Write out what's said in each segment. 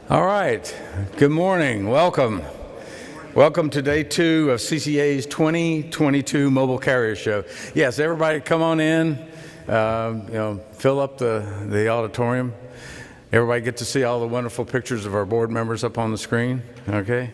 All right, good morning, welcome. Welcome to day 2 of CCA's 2022 Mobile Carrier Show. Yes, everybody come on in, fill up the auditorium. Everybody get to see all the wonderful pictures of our board members up on the screen, okay?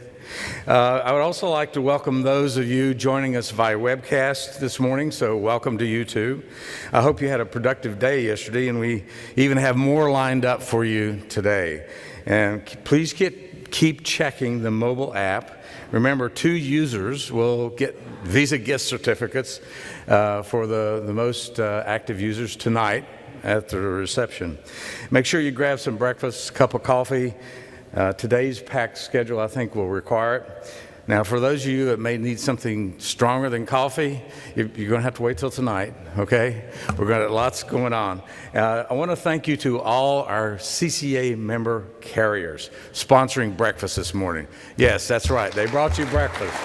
I would also like to welcome those of you joining us via webcast this morning, so welcome to you too. I hope you had a productive day yesterday, and we even have more lined up for you today. And please keep checking the mobile app. Remember, 2 users will get Visa gift certificates for the most active users tonight at the reception. Make sure you grab some breakfast, a cup of coffee. Today's packed schedule, I think, will require it. Now, for those of you that may need something stronger than coffee, you're going to have to wait till tonight, okay? We're going to have lots going on. I want to thank you to all our CCA member carriers sponsoring breakfast this morning. Yes, that's right. They brought you breakfast.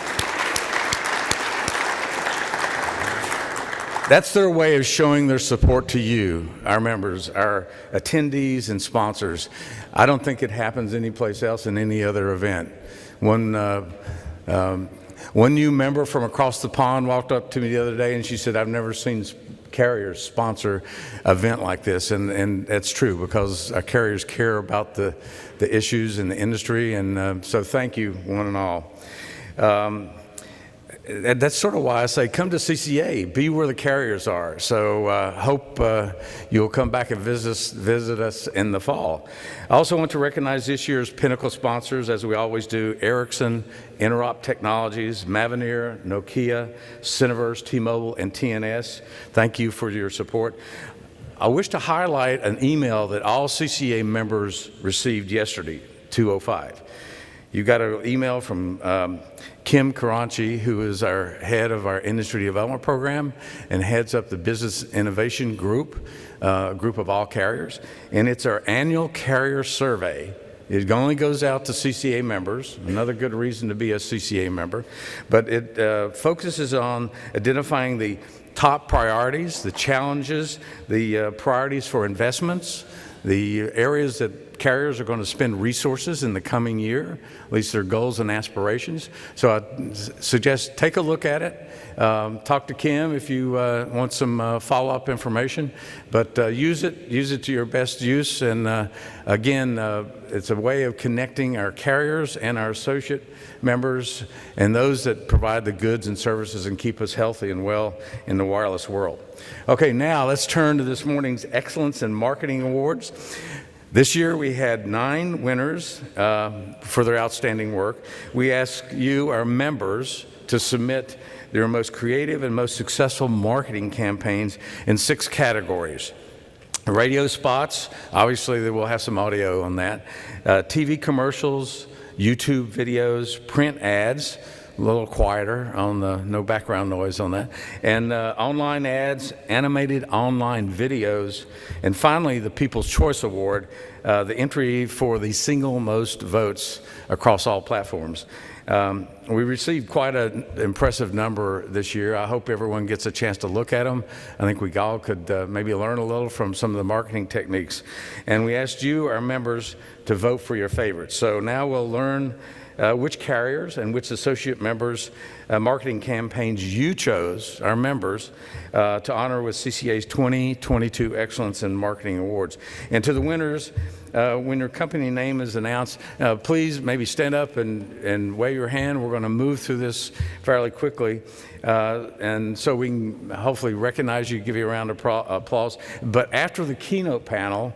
That's their way of showing their support to you, our members, our attendees and sponsors. I don't think it happens anyplace else in any other event. One new member from across the pond walked up to me the other day and she said, "I've never seen carriers sponsor an event like this," and that's true because our carriers care about the issues in the industry, and so thank you one and all. That's sort of why I say come to CCA, be where the carriers are. So hope you'll come back and visit us in the fall. I also want to recognize this year's Pinnacle sponsors, as we always do: Ericsson, Interop Technologies, Mavenir, Nokia, Cineverse, T-Mobile, and TNS. Thank you for your support. I wish to highlight an email that all CCA members received yesterday, 2:05. You got an email from Kim Karanchi, who is our head of our industry development program and heads up the business innovation group, group of all carriers. And it's our annual carrier survey. It only goes out to CCA members, another good reason to be a CCA member. But it focuses on identifying the top priorities, the challenges, the priorities for investments, the areas that carriers are going to spend resources in the coming year, at least their goals and aspirations. So I suggest take a look at it. Talk to Kim if you want some follow-up information, but use it to your best use. And again, it's a way of connecting our carriers and our associate members and those that provide the goods and services and keep us healthy and well in the wireless world. Okay, now let's turn to this morning's Excellence in Marketing Awards. This year we had 9 winners for their outstanding work. We ask you, our members, to submit their most creative and most successful marketing campaigns in 6 categories. Radio spots, obviously they will have some audio on that. TV commercials, YouTube videos, print ads, a little quieter on the no background noise on that, and online ads, animated online videos, and finally the People's Choice Award, the entry for the single most votes across all platforms. We received quite an impressive number this year. I hope everyone gets a chance to look at them. I think we all could maybe learn a little from some of the marketing techniques. And we asked you, our members, to vote for your favorites. So now we'll learn which carriers and which associate members' marketing campaigns you chose, our members, to honor with CCA's 2022 Excellence in Marketing Awards. And to the winners, when your company name is announced, please maybe stand up and wave your hand. We're going to move through this fairly quickly, and so we can hopefully recognize you, give you a round of applause. But after the keynote panel,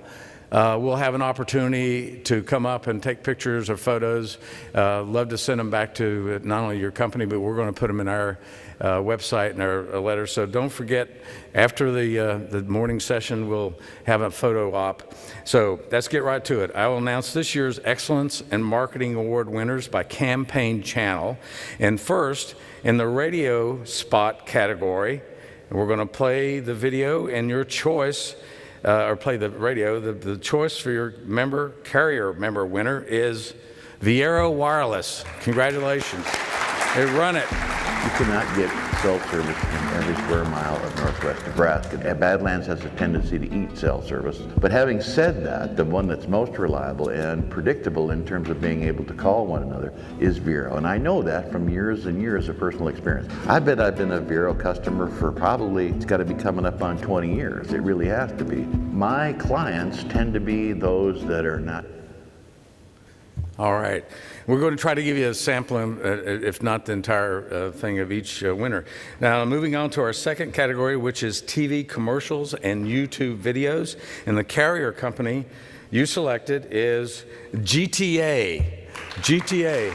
we'll have an opportunity to come up and take pictures or photos. Love to send them back to not only your company, but we're going to put them in our website and our letter. So don't forget, after the morning session, we'll have a photo op. So let's get right to it. I will announce this year's Excellence in Marketing Award winners by campaign channel. And first, in the radio spot category, we're going to play the video, and your choice or play the radio. The choice for your carrier member winner is Viero Wireless. Congratulations. They run it. You cannot get cell service in every square mile of northwest Nebraska. Badlands has a tendency to eat cell service. But having said that, the one that's most reliable and predictable in terms of being able to call one another is Vero. And I know that from years and years of personal experience. I bet I've been a Vero customer for probably, it's got to be coming up on 20 years. It really has to be. My clients tend to be those that are not. All right. We're going to try to give you a sampling, if not the entire thing of each winner. Now, moving on to our second category, which is TV commercials and YouTube videos. And the carrier company you selected is GTA. GTA.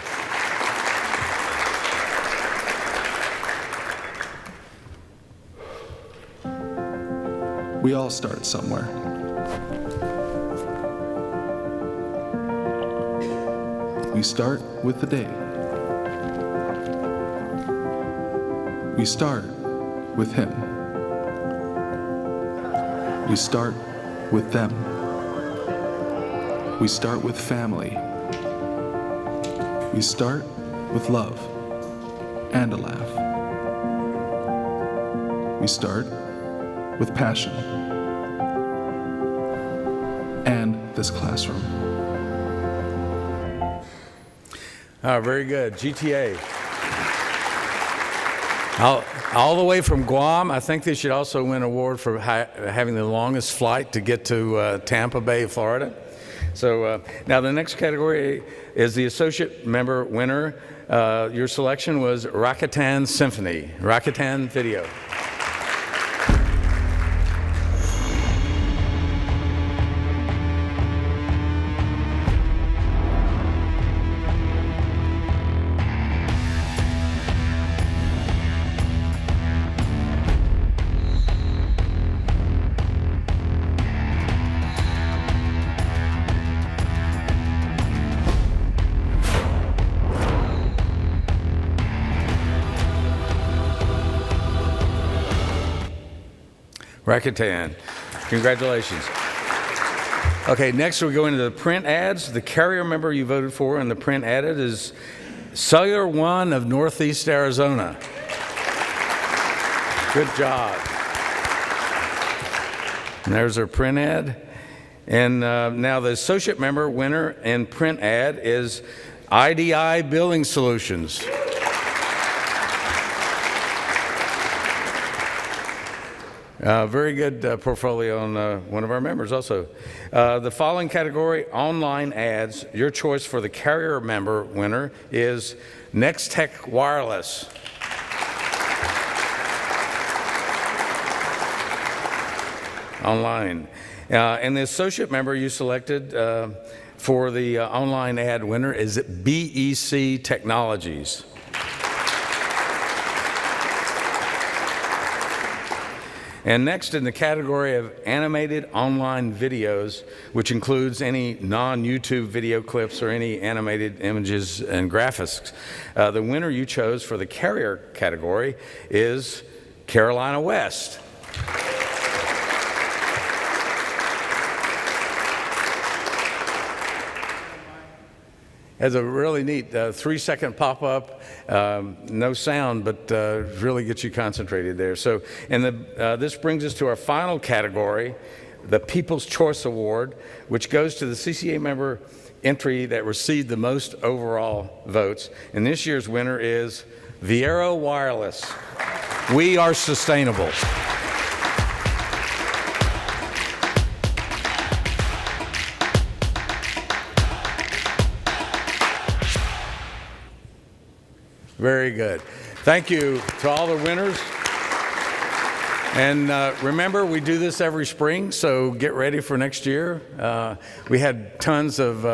We all start somewhere. We start with the day. We start with him. We start with them. We start with family. We start with love and a laugh. We start with passion and this classroom. Very good. GTA. All the way from Guam. I think they should also win an award for having the longest flight to get to Tampa Bay, Florida. So now the next category is the associate member winner. Your selection was Rakuten Symphony, Rakuten Video. Rakuten. Congratulations. Okay, next we go into the print ads. The carrier member you voted for in the print ad is Cellular One of Northeast Arizona. Good job. And there's our print ad. And now the associate member winner in print ad is IDI Billing Solutions. Very good portfolio on one of our members also. The following category, online ads. Your choice for the carrier member winner is Nextech Wireless. Online. And the associate member you selected for the online ad winner is BEC Technologies. And next in the category of animated online videos, which includes any non-YouTube video clips or any animated images and graphics, the winner you chose for the carrier category is Carolina West. Has a really neat 3-second pop-up, no sound, but really gets you concentrated there. So, and this brings us to our final category, the People's Choice Award, which goes to the CCA member entry that received the most overall votes. And this year's winner is Viero Wireless. We are sustainable. Very good. Thank you to all the winners. And remember, we do this every spring, so get ready for next year. We had tons of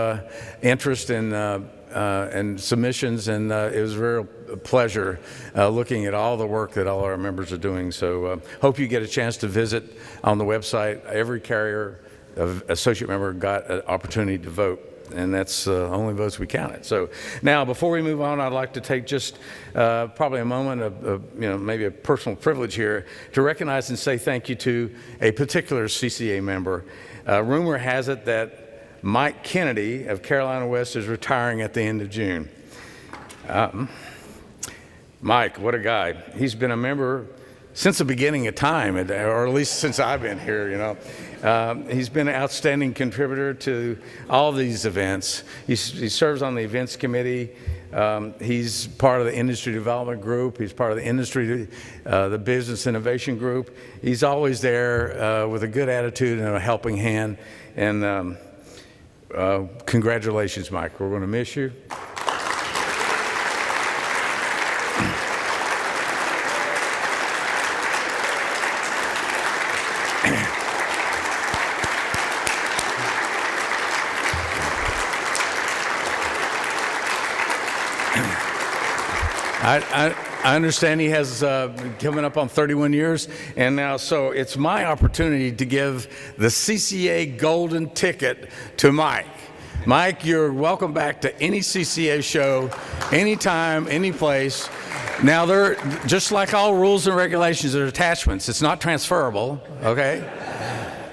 interest and submissions, and it was a real pleasure looking at all the work that all our members are doing. So hope you get a chance to visit on the website. Every carrier associate member got an opportunity to vote. And that's only votes we counted. So now, before we move on, I'd like to take just probably a moment of maybe a personal privilege here to recognize and say thank you to a particular CCA member. Rumor has it that Mike Kennedy of Carolina West is retiring at the end of June. Mike, what a guy. He's been a member since the beginning of time, or at least since I've been here, you know. He's been an outstanding contributor to all of these events. He serves on the events committee. He's part of the industry development group. He's part of the business innovation group. He's always there with a good attitude and a helping hand. And congratulations, Mike. We're going to miss you. I understand he has coming up on 31 years, and now so it's my opportunity to give the CCA golden ticket to Mike. Mike, you're welcome back to any CCA show, anytime, any place. Now, they're just like all rules and regulations, they're attachments. It's not transferable, okay?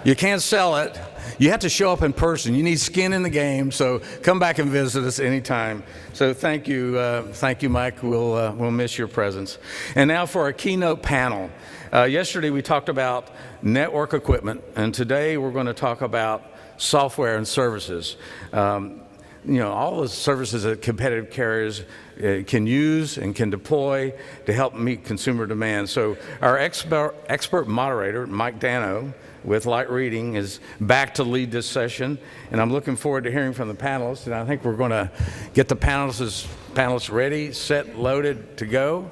You can't sell it. You have to show up in person. You need skin in the game, so come back and visit us anytime. So thank you, Mike. We'll miss your presence. And now for our keynote panel. Yesterday we talked about network equipment, and today we're going to talk about software and services. All the services that competitive carriers can use and can deploy to help meet consumer demand. So our expert moderator, Mike Dano, with Light Reading, is back to lead this session, and I'm looking forward to hearing from the panelists. And I think we're going to get the panelists ready, set, loaded to go.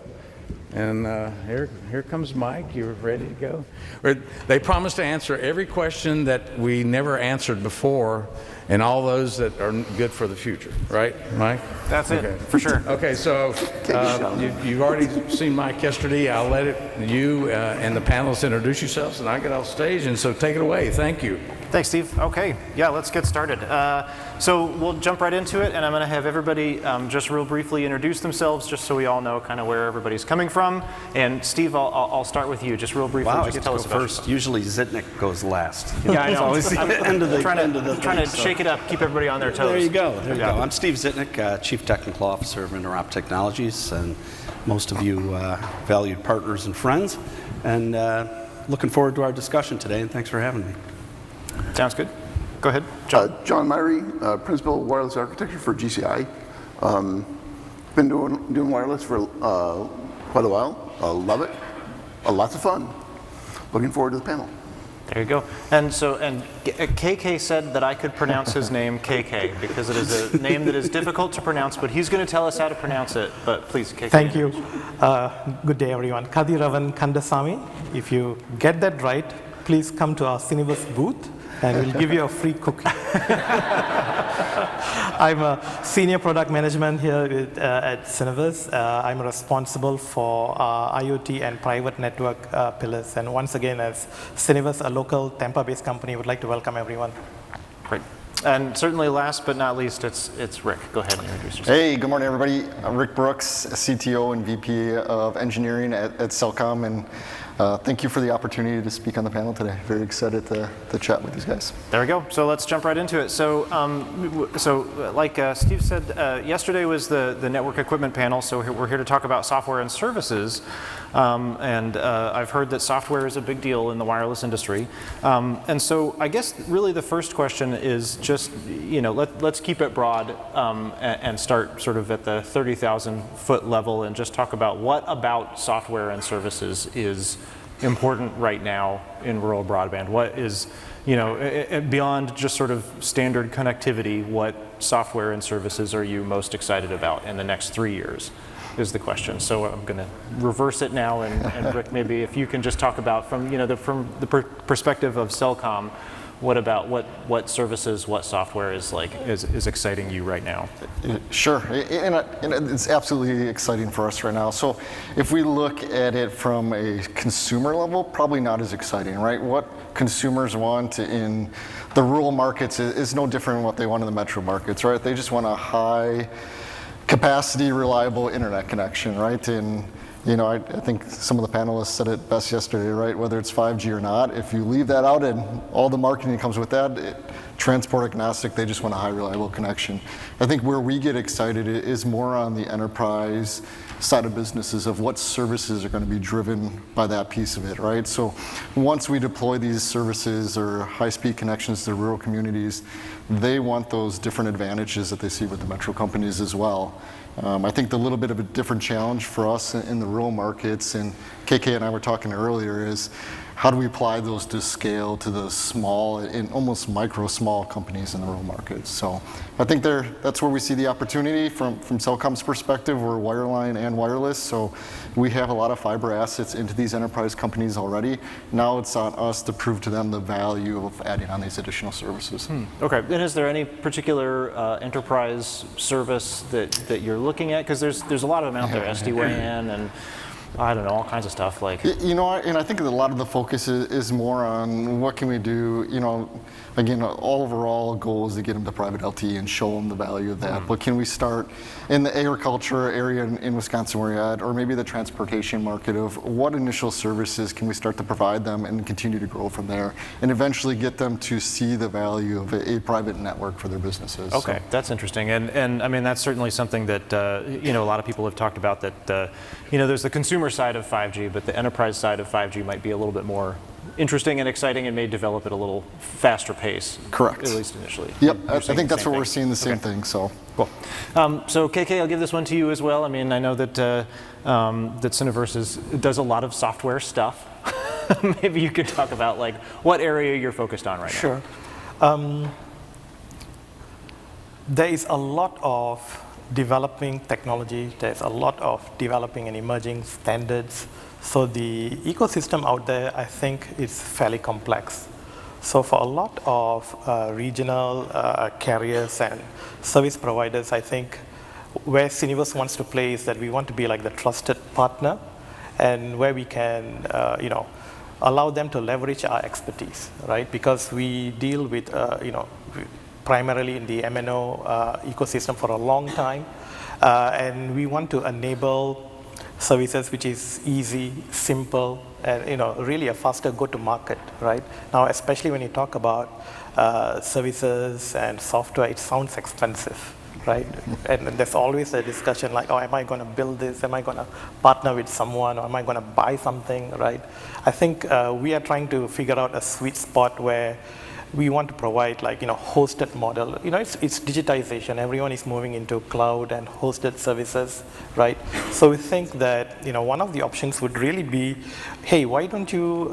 And here comes Mike. You're ready to go. They promised to answer every question that we never answered before, and all those that are good for the future. Right, Mike? That's it, for sure. Okay, so you've already seen Mike yesterday. I'll let you and the panelists introduce yourselves, and I get off stage, and so take it away. Thank you. Thanks, Steve. Okay, yeah, let's get started. So we'll jump right into it, and I'm going to have everybody just real briefly introduce themselves, just so we all know kind of where everybody's coming from. And Steve, I'll start with you, just real briefly. Wow, just I get tell to us go about first. yourself. Usually Zitnik goes last. Yeah, I know. Always the end of the trying to shake it up, keep everybody on their toes. There you go. There you go. I'm Steve Zitnik, Chief Technical Officer of Interop Technologies, and most of you valued partners and friends. And looking forward to our discussion today, and thanks for having me. Sounds good. Go ahead, John. John Myrie, Principal Wireless Architecture for GCI. Been doing wireless for quite a while. Love it. Lots of fun. Looking forward to the panel. There you go. And KK said that I could pronounce his name KK because it is a name that is difficult to pronounce, but he's going to tell us how to pronounce it. But please, KK. Thank you. Good day, everyone. Kadiravan Kandasamy. If you get that right, please come to our Cineverse booth, and we'll give you a free cookie. I'm a senior product management here at Cineverse. I'm responsible for IoT and private network pillars. And once again, as Cineverse, a local Tampa-based company, would like to welcome everyone. Great. And certainly last but not least, it's Rick. Go ahead and introduce yourself. Hey, good morning, everybody. I'm Rick Brooks, CTO and VP of Engineering at Cellcom, and thank you for the opportunity to speak on the panel today. Very excited to chat with these guys. There we go. So let's jump right into it. So, like Steve said, yesterday was the network equipment panel. So we're here to talk about software and services. And I've heard that software is a big deal in the wireless industry. And so I guess really the first question is just, let's keep it broad and start sort of at the 30,000 foot level and just talk about what about software and services is important right now in rural broadband. What is, beyond just sort of standard connectivity, what software and services are you most excited about in the next 3 years? Is the question. So I'm going to reverse it now, and Rick, maybe if you can just talk about from the perspective of Cellcom, what services, what software is exciting you right now? Sure, and it's absolutely exciting for us right now. So if we look at it from a consumer level, probably not as exciting, right? What consumers want in the rural markets is no different than what they want in the metro markets, right? They just want a high capacity, reliable internet connection, right? And I think some of the panelists said it best yesterday, right? Whether it's 5G or not, if you leave that out and all the marketing that comes with that, transport agnostic, they just want a high reliable connection. I think where we get excited is more on the enterprise side of businesses of what services are going to be driven by that piece of it, right? So once we deploy these services or high-speed connections to rural communities, they want those different advantages that they see with the metro companies as well. I think the little bit of a different challenge for us in the rural markets, and KK and I were talking earlier, is how do we apply those to scale to the small and almost micro small companies in the rural markets? So I think that's where we see the opportunity from Cellcom's perspective. We're wireline and wireless, so we have a lot of fiber assets into these enterprise companies already. Now it's on us to prove to them the value of adding on these additional services. Okay, and is there any particular enterprise service that you're looking at? Because there's a lot of them out there, SD-WAN and I don't know, all kinds of stuff like. You know, and I think that a lot of the focus is more on what can we do, you know, again, all overall goal is to get them to private LTE and show them the value of that. But can we start in the agriculture area in Wisconsin where you're at, or maybe the transportation market of what initial services can we start to provide them and continue to grow from there and eventually get them to see the value of a private network for their businesses. Okay, that's interesting. And I mean, that's certainly something that, you know, a lot of people have talked about that, you know, there's the consumer side of 5G, but the enterprise side of 5G might be a little bit more interesting and exciting and may develop at a little faster pace. Correct. At least initially. Yep, I think that's what we're seeing, the same thing, so. Cool. So KK, I'll give this one to you as well. I mean, I know that that Cineverse does a lot of software stuff. Maybe you could talk about like what area you're focused on right now. Sure. There is a lot of developing technology. There's a lot of developing and emerging standards. So the ecosystem out there, I think, is fairly complex. So for a lot of regional carriers and service providers, I think where Cineverse wants to play is that we want to be like the trusted partner, and where we can, you know, allow them to leverage our expertise, right? Because we deal with, you know, primarily in the MNO ecosystem for a long time, and we want to enable services which is easy, simple, and, you know, really a faster go-to-market, right? Now, especially when you talk about services and software, it sounds expensive, right? And there's always a discussion like, oh, am I going to build this? Am I going to partner with someone? Or am I going to buy something, right? I think we are trying to figure out a sweet spot where we want to provide, like, you know, hosted model. You know, it's digitization. Everyone is moving into cloud and hosted services, right? So we think that, you know, one of the options would really be, hey, why don't you,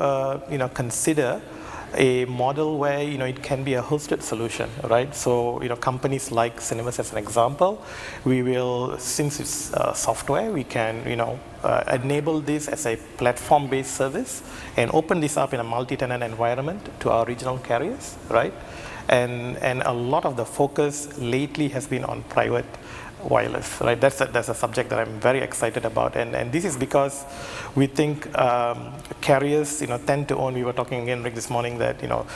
you know, consider a model where, you know, it can be a hosted solution, right? So, you know, companies like Cineverse as an example, we will, since it's software, we can, you know, enable this as a platform-based service and open this up in a multi-tenant environment to our regional carriers, right? And a lot of the focus lately has been on private wireless, right? That's a subject that I'm very excited about, and this is because we think carriers, you know, tend to own. We were talking again, Rick, this morning that, you know,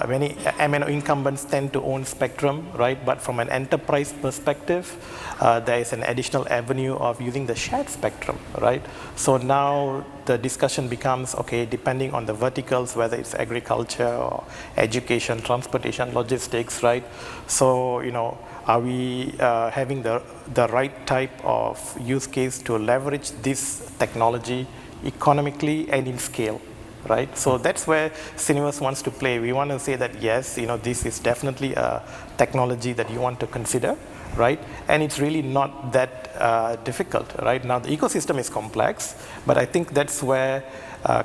many MNO incumbents tend to own spectrum, right? But from an enterprise perspective, there is an additional avenue of using the shared spectrum, right? So now the discussion becomes, okay, depending on the verticals, whether it's agriculture or education, transportation, logistics, right? So, you know, are we having the right type of use case to leverage this technology economically and in scale, right? So that's where Cineverse wants to play. We want to say that, yes, you know, this is definitely a technology that you want to consider, right? And it's really not that difficult, right? Now, the ecosystem is complex, but I think that's where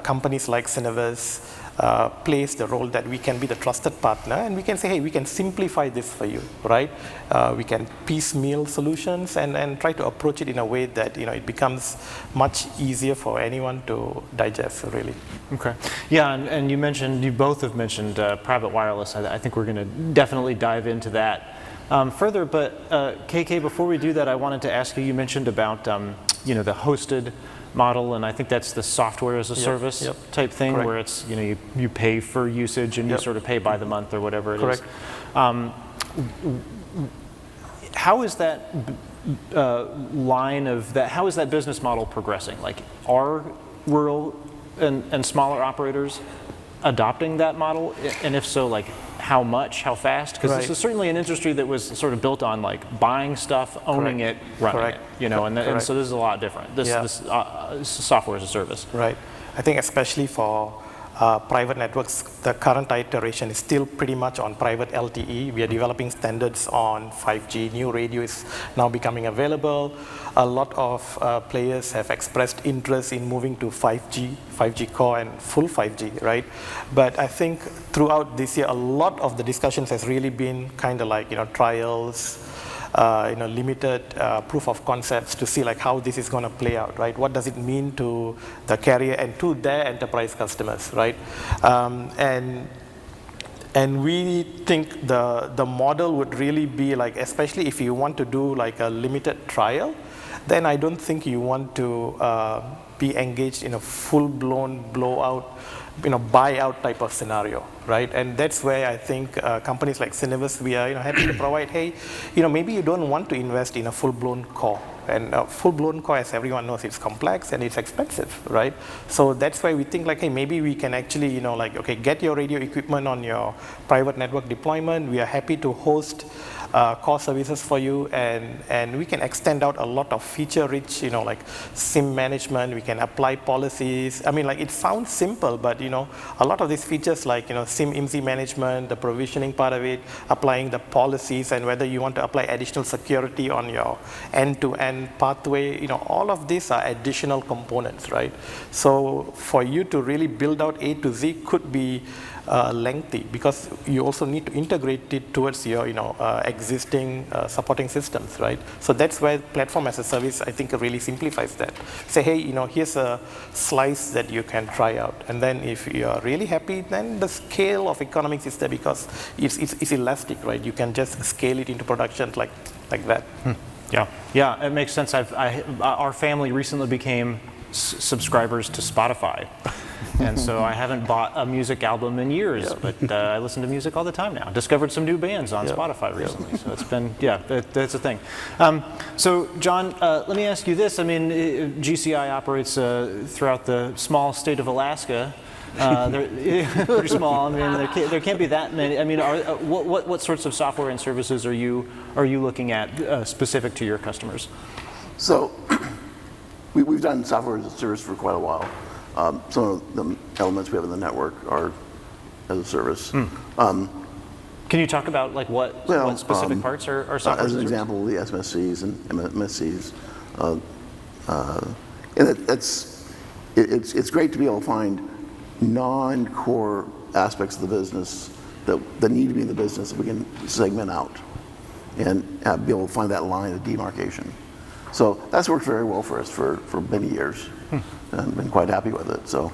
companies like Cineverse plays the role that we can be the trusted partner, and we can say, hey, we can simplify this for you, right? We can piecemeal solutions and try to approach it in a way that, you know, it becomes much easier for anyone to digest, really. Okay. Yeah, and you both have mentioned private wireless. I think we're going to definitely dive into that further. But KK, before we do that, I wanted to ask you. You mentioned about you know, the hosted model, and I think that's the software as a service type thing. Correct. Where it's, you know, you pay for usage and you sort of pay by the month or whatever it is. How is that how is that business model progressing? Like, are rural and smaller operators adopting that model? And if so, like, how much, how fast? Because this Right. is certainly an industry that was sort of built on like buying stuff, owning Correct. it, running Correct. it, you know, and Correct. so this is a lot different. This software as a service. Right. I think especially for private networks, the current iteration is still pretty much on private LTE. We are developing standards on 5G. New radio is now becoming available. A lot of players have expressed interest in moving to 5G core and full 5G, right? But I think throughout this year, a lot of the discussions has really been kind of like, trials, limited proof of concepts to see like how this is going to play out, right? What does it mean to the carrier and to their enterprise customers, right? And we think the model would really be like, especially if you want to do like a limited trial, then I don't think you want to be engaged in a full-blown blowout, buyout type of scenario, right? And that's where I think companies like Cinevis, we are happy to provide, hey, maybe you don't want to invest in a full-blown core. And a full-blown core, as everyone knows, it's complex and it's expensive, right? So that's why we think like, hey, maybe we can actually, okay, get your radio equipment on your private network deployment. We are happy to host core services for you, and we can extend out a lot of feature-rich, like SIM management. We can apply policies. I mean, like it sounds simple, but a lot of these features, like SIM IMSI management, the provisioning part of it, applying the policies, and whether you want to apply additional security on your end-to-end pathway, all of these are additional components, right? So for you to really build out A to Z could be lengthy, because you also need to integrate it towards your existing supporting systems, right? So that's where platform as a service, I think, really simplifies that. Say, hey, here's a slice that you can try out, and then if you are really happy, then the scale of economics is there because it's elastic, right? You can just scale it into production like that. Yeah, it makes sense. Our family recently became subscribers to Spotify. And so I haven't bought a music album in years, but I listen to music all the time now. Discovered some new bands on Spotify recently, so it's been, that's a thing. So John, let me ask you this. I mean, GCI operates throughout the small state of Alaska. They're pretty small. I mean, there can't be that many. I mean, what sorts of software and services are you looking at specific to your customers? So we've done software as a service for quite a while. Some of the elements we have in the network are as a service. Can you talk about like what specific parts are software? As an example, the SMSCs and MSCs, and it's great to be able to find non-core aspects of the business that need to be in the business that we can segment out and be able to find that line of demarcation. So that's worked very well for us for many years, and been quite happy with it. So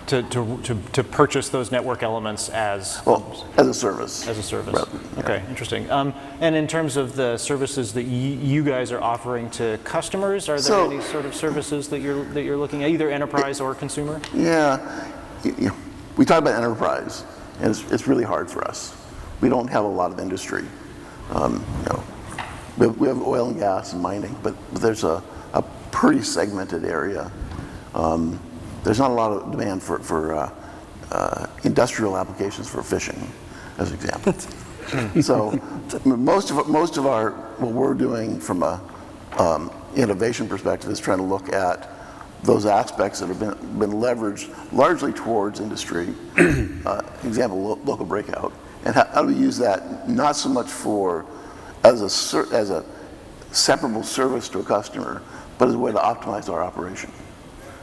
to purchase those network elements as a service. As a service. Right. Okay, interesting. And in terms of the services that you guys are offering to customers, are there any sort of services that you're looking at, either enterprise or consumer? Yeah, we talk about enterprise, and it's really hard for us. We don't have a lot of industry. We have oil and gas and mining, but there's a pretty segmented area. There's not a lot of demand for industrial applications for fishing, as an example. So most of our what we're doing from a innovation perspective is trying to look at those aspects that have been leveraged largely towards industry. Example, local breakout, and how do we use that not so much as a separable service to a customer, but as a way to optimize our operation.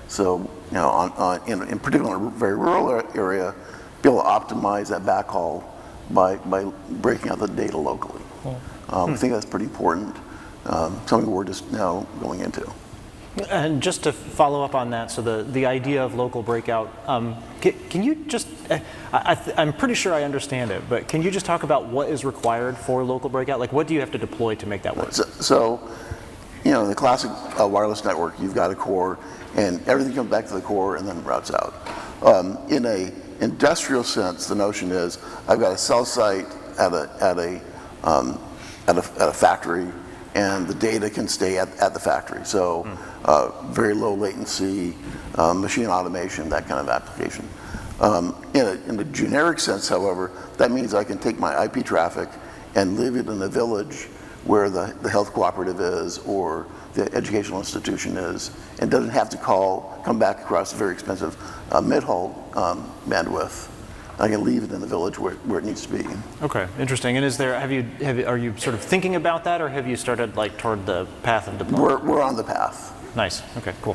So, in particular, in a very rural area, be able to optimize that backhaul by breaking out the data locally. I think that's pretty important. Something we're just now going into. And just to follow up on that, so the idea of local breakout, can you just, I'm pretty sure I understand it, but can you just talk about what is required for local breakout? Like, what do you have to deploy to make that work? So in the classic wireless network, you've got a core, and everything comes back to the core and then routes out. In a industrial sense, the notion is I've got a cell site at a factory, and the data can stay at the factory. So very low latency, machine automation, that kind of application. In a generic sense, however, that means I can take my IP traffic and live it in the village where the health cooperative is or the educational institution is, and doesn't have to come back across a very expensive mid-haul bandwidth. I can leave it in the village where it needs to be. Okay, interesting. And are you sort of thinking about that, or have you started like toward the path of deployment? We're on the path. Nice. Okay, cool.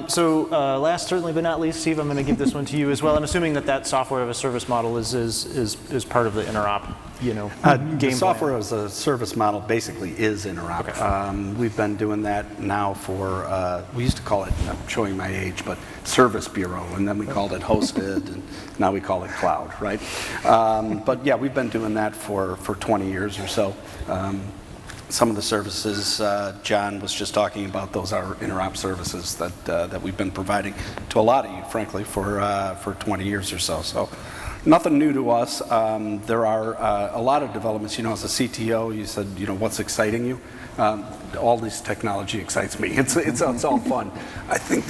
So last, certainly but not least, Steve, I'm going to give this one to you as well. I'm assuming that software as a service model is part of the interop, The game software plan. as a service model basically is interop. Okay. We've been doing that now for, we used to call it, I'm showing my age, but Service Bureau, and then we called it hosted, and now we call it cloud, right? But yeah, we've been doing that for 20 years or so. Some of the services John was just talking about, those are interop services that we've been providing to a lot of you, frankly, for 20 years or so. So nothing new to us. There are a lot of developments. As a CTO, you said, what's exciting you? All this technology excites me. It's all fun. I think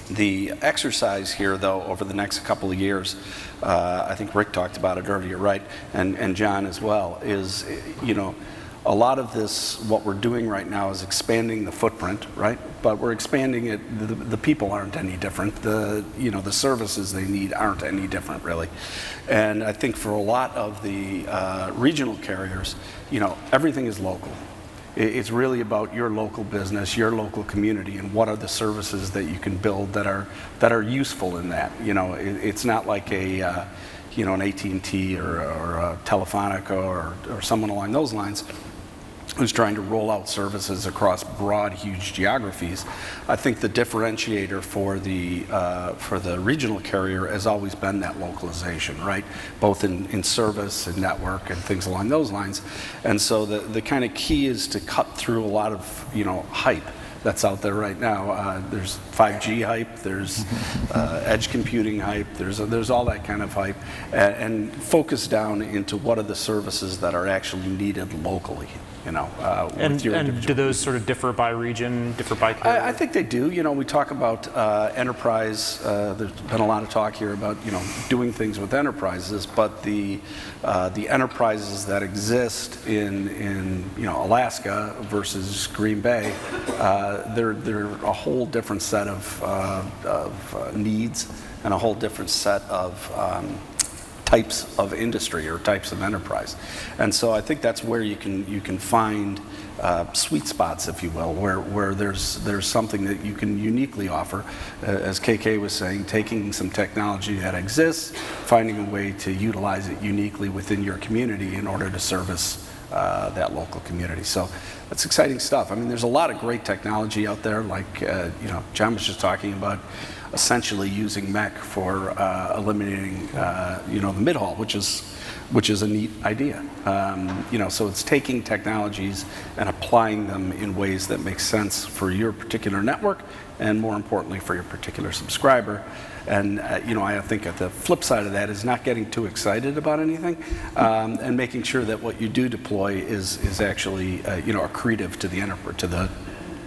the exercise here, though, over the next couple of years, I think Rick talked about it earlier, right, and John as well, is, a lot of this, what we're doing right now is expanding the footprint, right, but we're expanding it, the people aren't any different, the services they need aren't any different, really. And I think for a lot of the regional carriers, everything is local. It's really about your local business, your local community, and what are the services that you can build that are useful in that. It's not like an AT&T or a Telefonica or someone along those lines who's trying to roll out services across broad, huge geographies. I think the differentiator for the regional carrier has always been that localization, right? Both in service and network and things along those lines. And so the kind of key is to cut through a lot of hype that's out there right now. There's 5G hype, there's edge computing hype, there's all that kind of hype, and focus down into what are the services that are actually needed locally. And do those sort of differ by region, differ by carrier? I think they do. We talk about enterprise. There's been a lot of talk here about doing things with enterprises, but the enterprises that exist in Alaska versus Green Bay, they're a whole different set of needs and a whole different set of types of industry or types of enterprise. And so I think that's where you can find sweet spots, if you will, where there's something that you can uniquely offer, as KK was saying, taking some technology that exists, finding a way to utilize it uniquely within your community in order to service that local community. So that's exciting stuff. I mean, there's a lot of great technology out there, like John was just talking about, essentially using MEC for eliminating the mid-haul, which is a neat idea. So it's taking technologies and applying them in ways that make sense for your particular network and, more importantly, for your particular subscriber. And I think at the flip side of that is not getting too excited about anything, and making sure that what you do deploy is actually accretive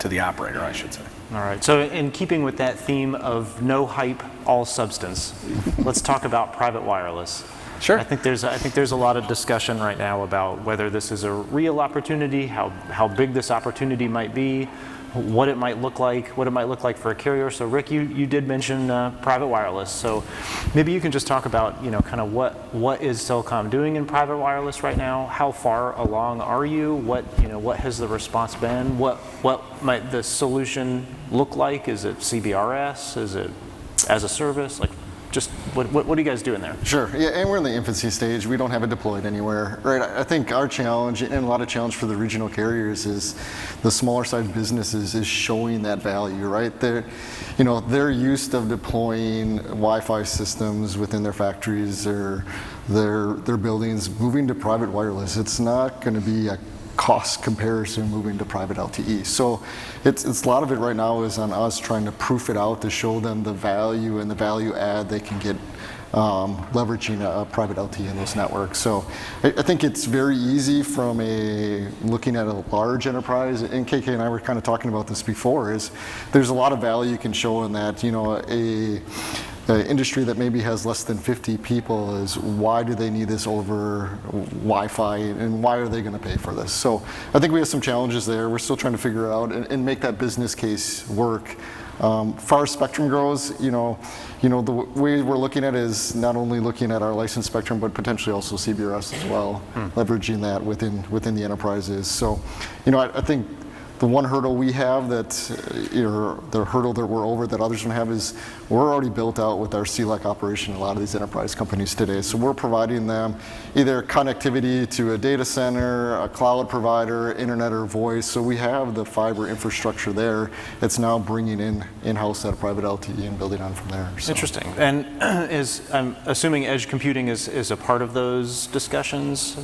to the operator, I should say. All right. So in keeping with that theme of no hype, all substance, let's talk about private wireless. Sure. I think there's a lot of discussion right now about whether this is a real opportunity, how big this opportunity might be, what it might look like for a carrier. So Rick, you did mention private wireless. So maybe you can just talk about kind of what is Cellcom doing in private wireless right now? How far along are you? What has the response been? What might the solution look like? Is it CBRS? Is it as a service? Like, just what are you guys doing there? Sure, yeah, and we're in the infancy stage. We don't have it deployed anywhere, right? I think our challenge, and a lot of challenge for the regional carriers, is the smaller side businesses is showing that value, right? They're used to deploying Wi-Fi systems within their factories or their buildings. Moving to private wireless, it's not going to be a cost comparison moving to private LTE. So it's a lot of it right now is on us trying to proof it out to show them the value and the value add they can get leveraging a private LTE in those networks. So I think it's very easy from looking at a large enterprise, and KK and I were kind of talking about this before, is there's a lot of value you can show in that, industry that maybe has less than 50 people is why do they need this over Wi-Fi and why are they going to pay for this? So I think we have some challenges there. We're still trying to figure out and make that business case work. Far as spectrum goes, the way we're looking at it is not only looking at our licensed spectrum, but potentially also CBRS as well, leveraging that within the enterprises. So, I think the one hurdle we have that, the hurdle that we're over that others don't have is we're already built out with our CLEC operation in a lot of these enterprise companies today. So we're providing them either connectivity to a data center, a cloud provider, internet or voice. So we have the fiber infrastructure there. It's now bringing in-house at a private LTE and building on from there. So. Interesting. And I'm assuming edge computing is a part of those discussions?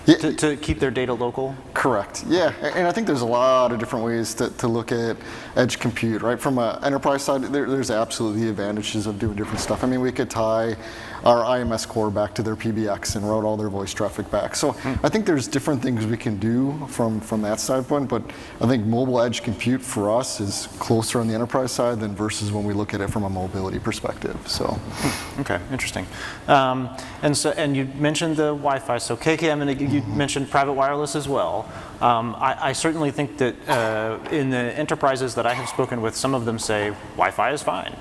To keep their data local? Correct. Yeah, and I think there's a lot of different ways to look at edge compute, right? From an enterprise side, there's absolutely advantages of doing different stuff. I mean, we could tie our IMS core back to their PBX and route all their voice traffic back. So I think there's different things we can do from that standpoint, but I think mobile edge compute for us is closer on the enterprise side than versus when we look at it from a mobility perspective. So. Okay, interesting. And you mentioned the Wi-Fi. So KK, you mentioned private wireless as well. I certainly think that in the enterprises that I have spoken with, some of them say Wi-Fi is fine.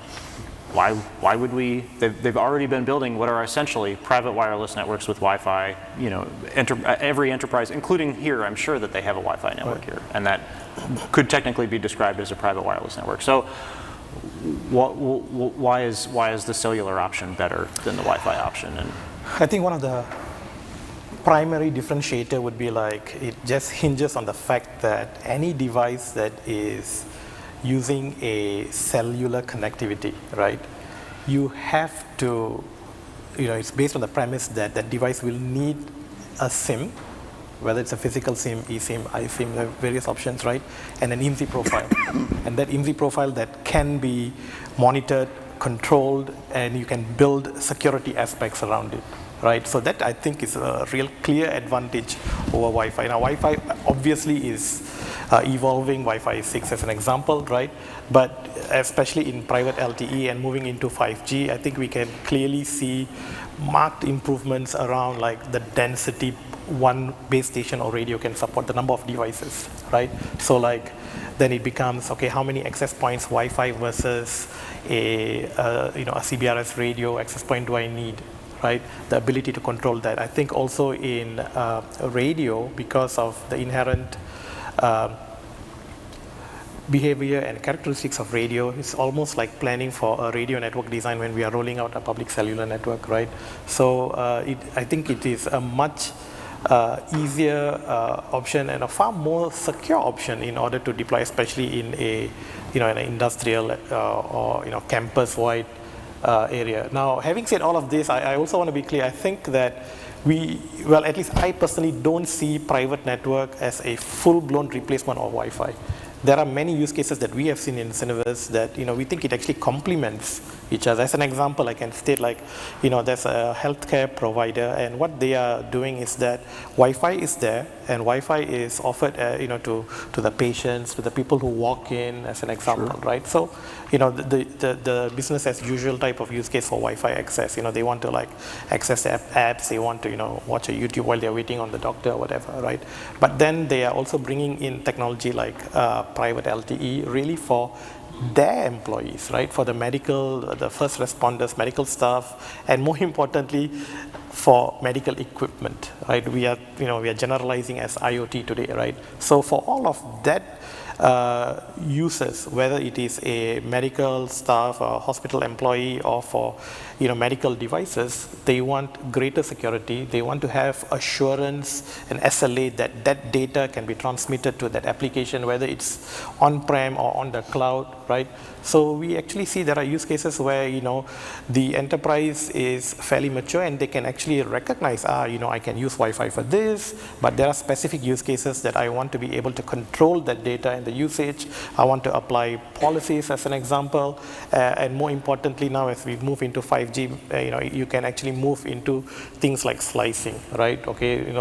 Why would we? They've already been building what are essentially private wireless networks with Wi-Fi. Every enterprise, including here, I'm sure that they have a Wi-Fi network here, and that could technically be described as a private wireless network. So, why is the cellular option better than the Wi-Fi option? And I think one of the primary differentiator would be like it just hinges on the fact that any device that is using a cellular connectivity, right? You have to, it's based on the premise that that device will need a SIM, whether it's a physical SIM, eSIM, iSIM, there are various options, right? And an IMSI profile. And that IMSI profile that can be monitored, controlled, and you can build security aspects around it. Right, so that I think is a real clear advantage over Wi-Fi. Now, Wi-Fi obviously is evolving. Wi-Fi 6 as an example, right? But especially in private LTE and moving into 5G, I think we can clearly see marked improvements around like the density one base station or radio can support, the number of devices, right? So like then it becomes okay, how many access points Wi-Fi versus a CBRS radio access point do I need? Right, the ability to control that. I think also in radio, because of the inherent behavior and characteristics of radio, it's almost like planning for a radio network design when we are rolling out a public cellular network, right? So I think it is a much easier option and a far more secure option in order to deploy, especially in an industrial or campus-wide area. Now, having said all of this, I also want to be clear. I think that at least I personally don't see private network as a full-blown replacement of Wi-Fi. There are many use cases that we have seen in Cineverse that we think it actually complements each other. As an example, I can state like there's a healthcare provider, and what they are doing is that Wi-Fi is there, and Wi-Fi is offered to the patients, to the people who walk in, as an example, sure. Right? So the business as usual type of use case for Wi-Fi access. They want to like access apps, they want to watch a YouTube while they're waiting on the doctor or whatever, right? But then they are also bringing in technology like private LTE really for their employees, right? For the medical, the first responders, medical staff, and more importantly, for medical equipment, right? We are generalizing as IoT today, right? So for all of that users, whether it is a medical staff, a hospital employee, or for medical devices, they want greater security. They want to have assurance and SLA that that data can be transmitted to that application, whether it's on-prem or on the cloud, right? So we actually see there are use cases where the enterprise is fairly mature and they can actually actually recognize, I can use Wi-Fi for this, but there are specific use cases that I want to be able to control that data and the usage. I want to apply policies as an example, and more importantly now as we move into 5G, you can actually move into things like slicing, right? Okay,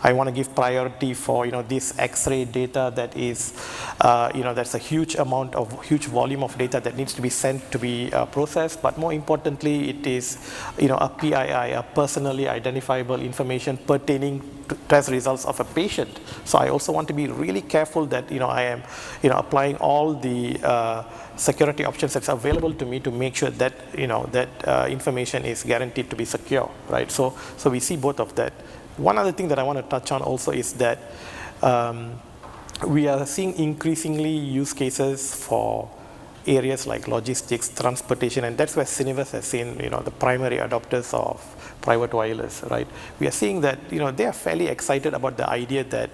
I want to give priority for this X-ray data that is, that's a huge volume of data that needs to be sent to be processed, but more importantly, it is, a PII, a personally identifiable information pertaining to test results of a patient. So I also want to be really careful that, I am, applying all the security options that's available to me to make sure that, that information is guaranteed to be secure, right? So we see both of that. One other thing that I want to touch on also is that we are seeing increasingly use cases for areas like logistics, transportation, and that's where Cineverse has seen, the primary adopters of private wireless, right? We are seeing that, they are fairly excited about the idea that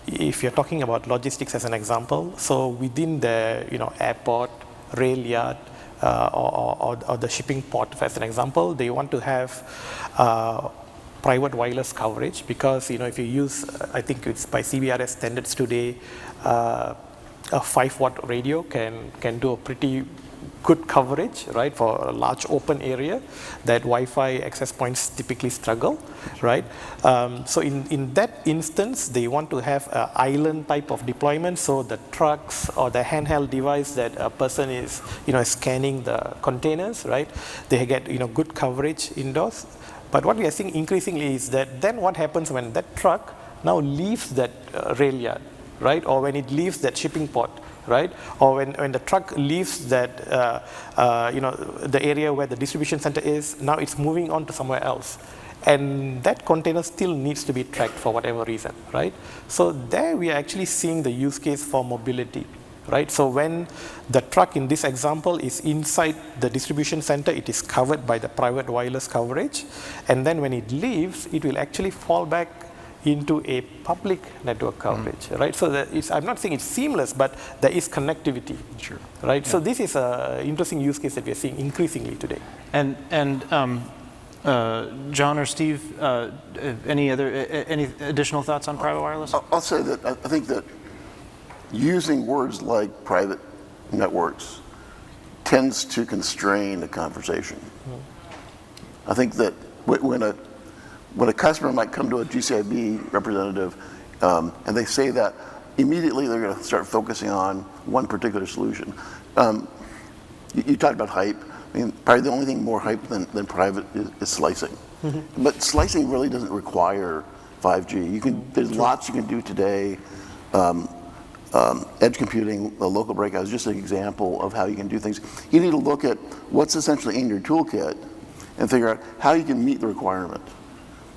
if you're talking about logistics as an example, so within the, airport, rail yard, or the shipping port as an example, they want to have private wireless coverage because, if you use, I think it's by CBRS standards today, a 5-watt radio can do a pretty good coverage, right, for a large open area that Wi-Fi access points typically struggle, right? So in that instance, they want to have an island type of deployment, so the trucks or the handheld device that a person is, scanning the containers, right, they get, good coverage indoors. But what we are seeing increasingly is that then what happens when that truck now leaves that rail yard, right? Or when it leaves that shipping port, right? Or when the truck leaves that, the area where the distribution center is, now it's moving on to somewhere else. And that container still needs to be tracked for whatever reason, right? So there we are actually seeing the use case for mobility, right? So when the truck in this example is inside the distribution center, it is covered by the private wireless coverage. And then when it leaves, it will actually fall back into a public network coverage, right? So I'm not saying it's seamless, but there is connectivity, right? Yeah. So this is an interesting use case that we are seeing increasingly today. And John or Steve, any additional thoughts on private wireless? I'll say that I think that using words like private networks tends to constrain the conversation. I think that when a customer might come to a GCIB representative and they say that, immediately they're going to start focusing on one particular solution. You talked about hype. I mean, probably the only thing more hype than private is slicing. But slicing really doesn't require 5G. There's lots you can do today. Edge computing, the local breakout is just an example of how you can do things. You need to look at what's essentially in your toolkit and figure out how you can meet the requirement.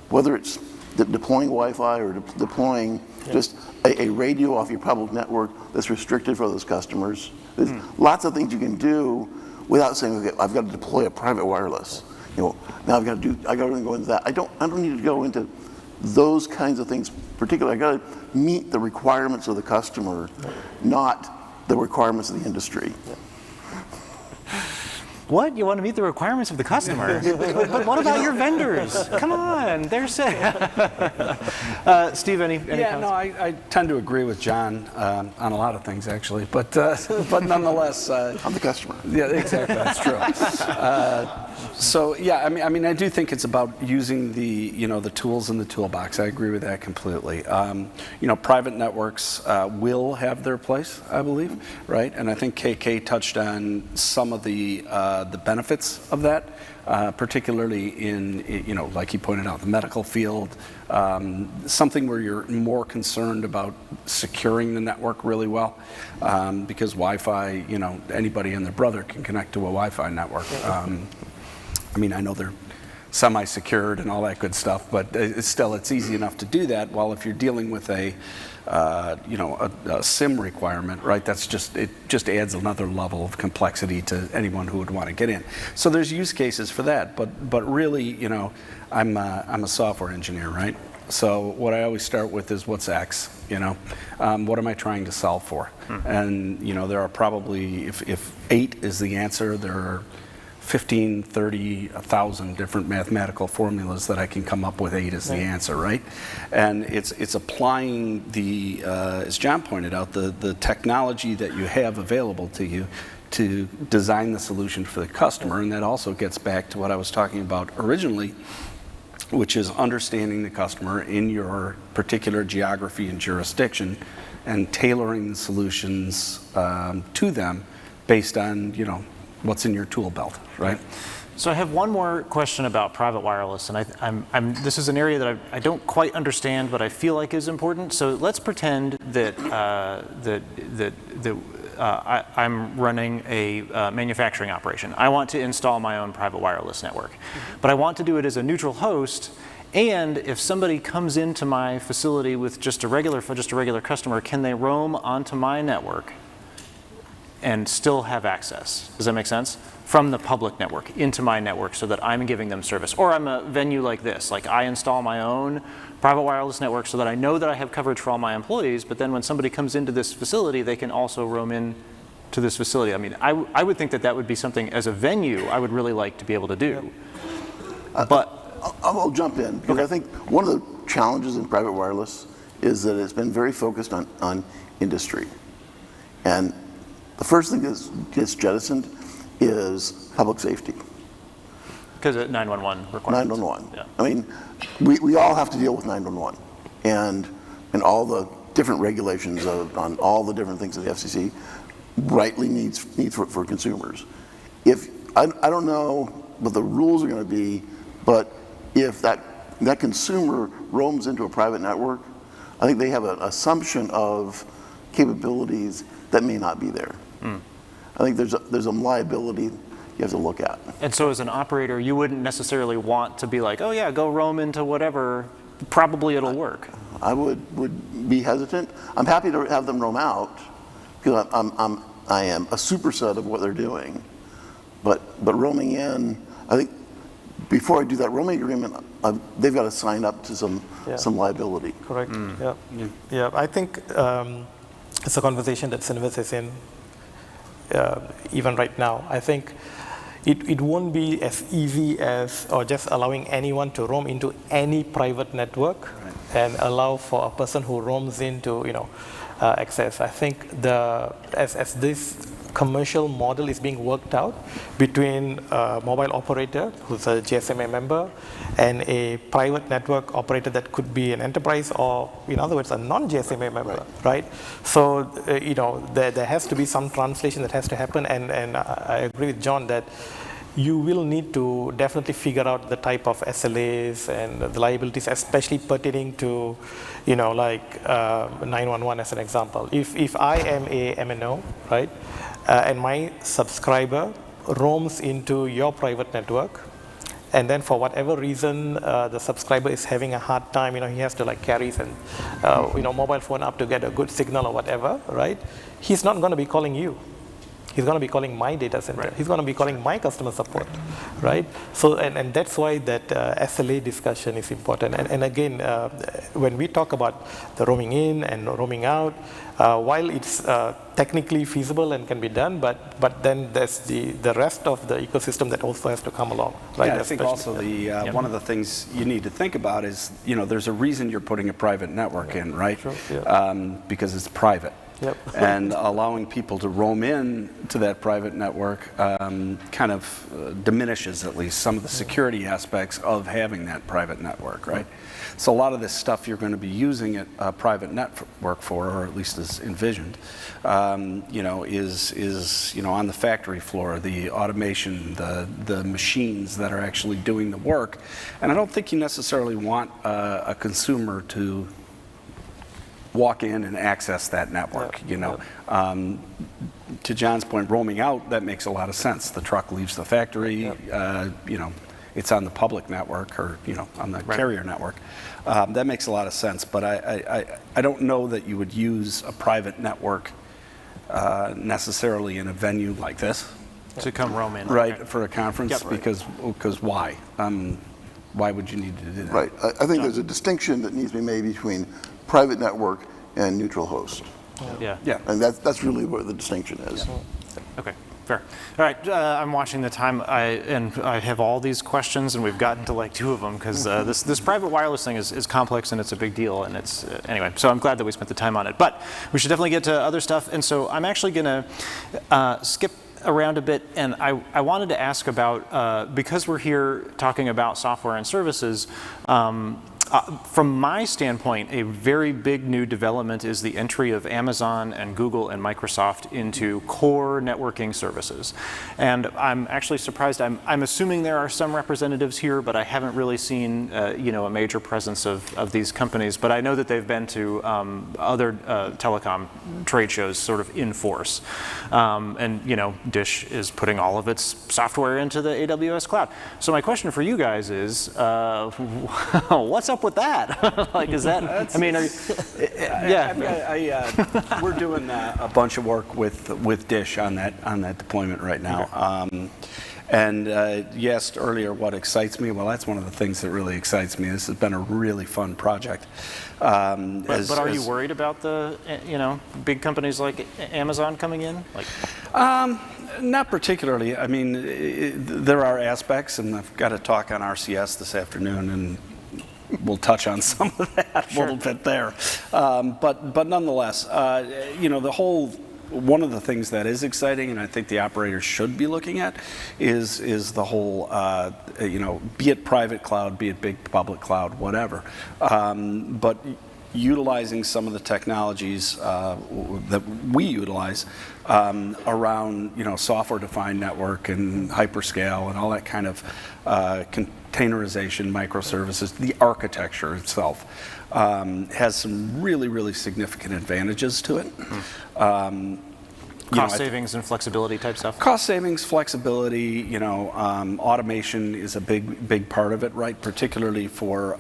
Whether it's deploying Wi-Fi or deploying just a radio off your public network that's restricted for those customers. There's lots of things you can do without saying, okay, I've got to deploy a private wireless. Now I got to go into that. I don't need to go into those kinds of things particularly. I got to meet the requirements of the customer, not the requirements of the industry. What? You want to meet the requirements of the customer? but what about your vendors? Come on, they're saying. Steve, any comments? No, I tend to agree with John on a lot of things, actually. But nonetheless, I'm the customer. Yeah, exactly. That's true. So yeah, I mean, I do think it's about using the tools in the toolbox. I agree with that completely. Private networks will have their place, I believe, right? And I think KK touched on some of the benefits of that, particularly in like he pointed out, the medical field, something where you're more concerned about securing the network really well, because Wi-Fi, anybody and their brother can connect to a Wi-Fi network. I mean, I know they're semi-secured and all that good stuff, but it's easy enough to do that. While if you're dealing with a SIM requirement, right? It just adds another level of complexity to anyone who would want to get in. So there's use cases for that, but really, I'm a software engineer, right? So what I always start with is what's X, what am I trying to solve for? And there are probably, if 8 is the answer, there are 15, 30, 1,000 different mathematical formulas that I can come up with 8 as the answer, right? And it's applying the, as John pointed out, the technology that you have available to you to design the solution for the customer. And that also gets back to what I was talking about originally, which is understanding the customer in your particular geography and jurisdiction and tailoring the solutions to them based on, what's in your tool belt, right? So I have one more question about private wireless, and this is an area that I don't quite understand, but I feel like is important. So let's pretend that I'm running a manufacturing operation. I want to install my own private wireless network, but I want to do it as a neutral host. And if somebody comes into my facility with just a regular customer, can they roam onto my network and still have access? Does that make sense? From the public network into my network so that I'm giving them service. Or I'm a venue like this, like I install my own private wireless network so that I know that I have coverage for all my employees, but then when somebody comes into this facility, they can also roam in to this facility. I mean, I would think that would be something as a venue I would really like to be able to do. But I'll jump in, because I think one of the challenges in private wireless is that it's been very focused on industry. And the first thing that gets jettisoned is public safety. Because of 911 requirements. 911. Yeah. I mean, we all have to deal with 911 and all the different regulations on all the different things that the FCC rightly needs for consumers. I don't know what the rules are going to be, but if that consumer roams into a private network, I think they have an assumption of capabilities that may not be there. I think there's a liability you have to look at. And so as an operator, you wouldn't necessarily want to be like, oh yeah, go roam into whatever, probably it'll work. I would be hesitant. I'm happy to have them roam out, because I am a superset of what they're doing. But roaming in, I think before I do that roaming agreement, they've got to sign up to some liability. Correct. Yeah. I think it's a conversation that Cinevis is in even right now. I think it won't be as easy as or just allowing anyone to roam into any private network and allow for a person who roams into access. I think as this commercial model is being worked out between a mobile operator who's a GSMA member and a private network operator that could be an enterprise or, in other words, a non-GSMA member, right? So, there has to be some translation that has to happen, and I agree with John that you will need to definitely figure out the type of SLAs and the liabilities, especially pertaining to, 911 as an example. If I am a MNO, right, and my subscriber roams into your private network, and then for whatever reason the subscriber is having a hard time, he has to carry his mobile phone up to get a good signal or whatever, right? He's not going to be calling you. He's going to be calling my data center. Right. He's going to be calling my customer support, right? So, and that's why that SLA discussion is important. And again, when we talk about the roaming in and roaming out, while it's technically feasible and can be done, but then there's the rest of the ecosystem that also has to come along, right? Yeah, I think also one of the things you need to think about is, there's a reason you're putting a private network in, right? Sure, yeah. Because it's private. Yep. And allowing people to roam in to that private network kind of diminishes at least some of the security aspects of having that private network, right? So a lot of this stuff you're going to be using a private network for, or at least is envisioned, is on the factory floor, the automation, the machines that are actually doing the work. And I don't think you necessarily want a consumer to walk in and access that network, To John's point, roaming out, that makes a lot of sense. The truck leaves the factory, it's on the public network or, on the carrier network. That makes a lot of sense, but I don't know that you would use a private network necessarily in a venue like this. To come roam in. Right, for a conference, Yep. because why? Why would you need to do that? Right. I think there's a distinction that needs to be made between private network and neutral host. Yeah. Yeah. And that's really where the distinction is. Okay. Fair. All right, I'm watching the time, and I have all these questions, and we've gotten to like 2 of them because this private wireless thing is complex and it's a big deal, and it's anyway. So I'm glad that we spent the time on it, but we should definitely get to other stuff. And so I'm actually going to skip around a bit, and I wanted to ask about because we're here talking about software and services. From my standpoint, a very big new development is the entry of Amazon and Google and Microsoft into core networking services. And I'm actually surprised. I'm assuming there are some representatives here, but I haven't really seen a major presence of these companies. But I know that they've been to other telecom trade shows sort of in force. And Dish is putting all of its software into the AWS cloud. So my question for you guys is, what's up with that? Like, is that? I mean, we're doing a bunch of work with Dish on that deployment right now. Okay. And you asked earlier what excites me. Well, that's one of the things that really excites me. This has been a really fun project. But are you worried about the big companies like Amazon coming in? Like, not particularly. I mean, there are aspects, and I've got a talk on RCS this afternoon, and we'll touch on some of that a little bit there. But nonetheless, one of the things that is exciting, and I think the operators should be looking at, is the whole, be it private cloud, be it big public cloud, whatever. But utilizing some of the technologies that we utilize around, software-defined network and hyperscale and all that kind of containerization, microservices, the architecture itself has some really, really significant advantages to it. Cost savings and flexibility type stuff? Cost savings, flexibility, automation is a big part of it, right? Particularly for,